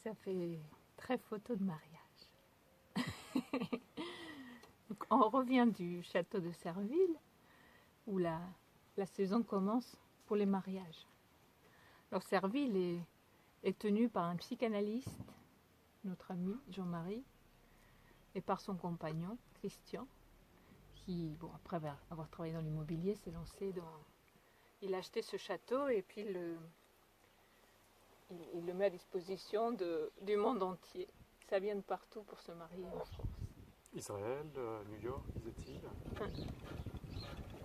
Ça fait très photo de mariage. Donc, on revient du château de Serville, où la saison commence pour les mariages. Alors Serville est tenu par un psychanalyste, notre ami Jean-Marie, et par son compagnon, Christian, qui, bon, après avoir travaillé dans l'immobilier, s'est lancé dans... Il a acheté ce château et puis il le met à disposition du monde entier. Ça vient de partout pour se marier en France. Israël, New York, disait-il.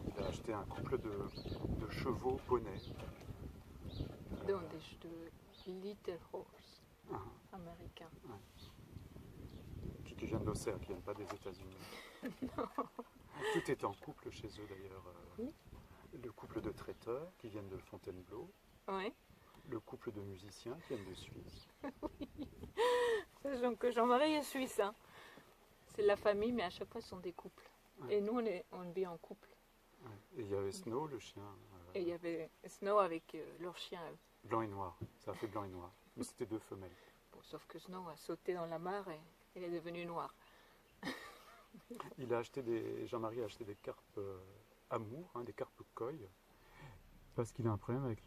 Il a acheté un couple de chevaux poneys. Donc de Little Horse américain. Ouais. Qui viennent d'Auxerre, qui ne viennent pas des États-Unis. Tout est en couple chez eux d'ailleurs. Oui. Le couple de traiteurs qui viennent de Fontainebleau. Oui. Le couple de musiciens qui viennent de Suisse. Oui. Sachant que Jean-Marie est suisse. Hein. C'est la famille, mais à chaque fois, ce sont des couples. Ouais. Et nous, on vit en couple. Ouais. Et il y avait Snow, le chien. Et il y avait Snow avec leur chien. Blanc et noir. Ça a fait blanc et noir. Mais c'était deux femelles. Bon, sauf que Snow a sauté dans la mare et elle est devenue noire. Il a acheté Jean-Marie a acheté des carpes amour, des carpes koi, parce qu'il a un problème avec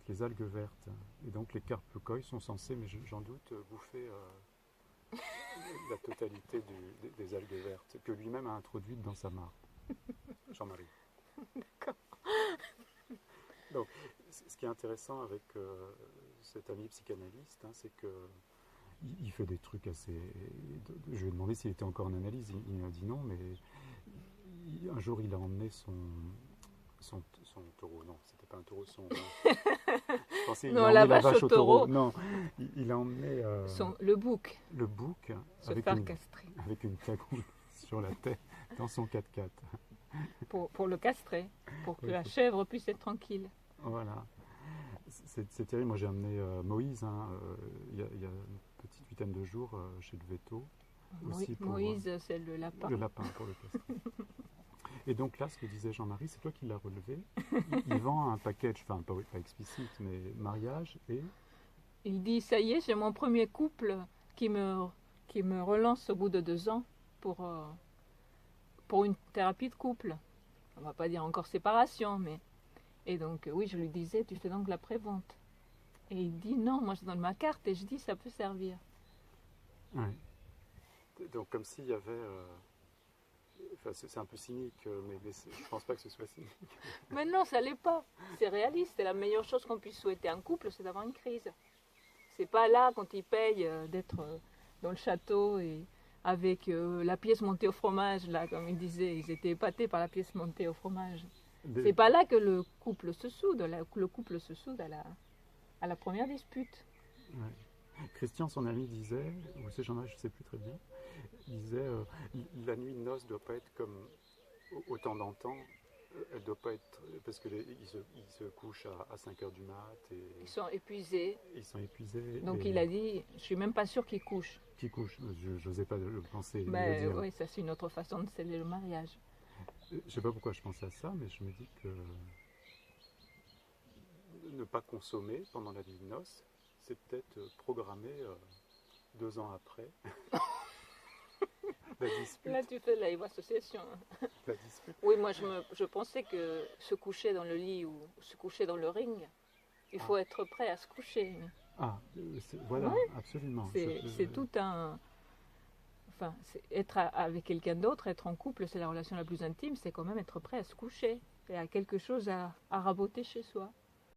les algues vertes. Et donc les carpes koi sont censées, mais j'en doute, bouffer la totalité des algues vertes, que lui-même a introduites dans sa mare. Jean-Marie. D'accord. Donc, ce qui est intéressant avec cet ami psychanalyste, c'est que il fait des trucs assez... Je lui ai demandé s'il était encore en analyse, il m'a dit non, mais un jour il a emmené son taureau, non, c'était pas un taureau, je pensais non, la vache au taureau. Non, il a emmené... le bouc. Le bouc, avec une cagoule sur la tête, dans son 4x4. Pour le castrer, pour que la chèvre puisse être tranquille. Voilà. C'est terrible. Moi, j'ai amené Moïse il y a une petite huitaine de jours chez le veto. Moïse, c'est le lapin. Le lapin pour le castrer. Et donc là, ce que disait Jean-Marie, c'est toi qui l'as relevé. Il vend un package, enfin pas explicite, mais mariage et... Il dit, ça y est, j'ai mon premier couple qui me relance au bout de 2 ans pour une thérapie de couple. On va pas dire encore séparation, mais... Et donc, oui, je lui disais, tu fais donc la prévente. Et il dit, non, moi je donne ma carte et je dis, ça peut servir. Ouais. Donc, comme s'il y avait... Enfin, c'est un peu cynique, mais je pense pas que ce soit cynique. Mais non, ça l'est pas. C'est réaliste. Et la meilleure chose qu'on puisse souhaiter à un couple, c'est d'avoir une crise. C'est pas là, quand ils payent, d'être dans le château et avec la pièce montée au fromage, là, comme ils disaient. Ils étaient épatés par la pièce montée au fromage. C'est pas là que le couple se soude. Le couple se soude à la première dispute. Ouais. Christian, son ami, disait, ou c'est Jean-Marie, je ne sais plus très bien, il disait la nuit de noces ne doit pas être comme autant d'antan. Elle doit pas être... Parce qu'ils se couchent à 5h du mat. Et ils sont épuisés. Ils sont épuisés. Donc il a dit, je suis même pas sûr qu'ils couchent. Qu'ils couchent, je n'osais pas le penser. Mais oui, ça c'est une autre façon de sceller le mariage. Je ne sais pas pourquoi je pensais à ça, mais je me dis que ne pas consommer pendant la nuit de noces, c'est peut-être programmer 2 ans après la dispute. Là, tu fais la association. La dispute. Oui, moi, je pensais que se coucher dans le lit ou se coucher dans le ring, il faut être prêt à se coucher. Ah, voilà, oui. Absolument. C'est tout un... Enfin, être avec quelqu'un d'autre, être en couple, c'est la relation la plus intime, c'est quand même être prêt à se coucher et à quelque chose à raboter chez soi.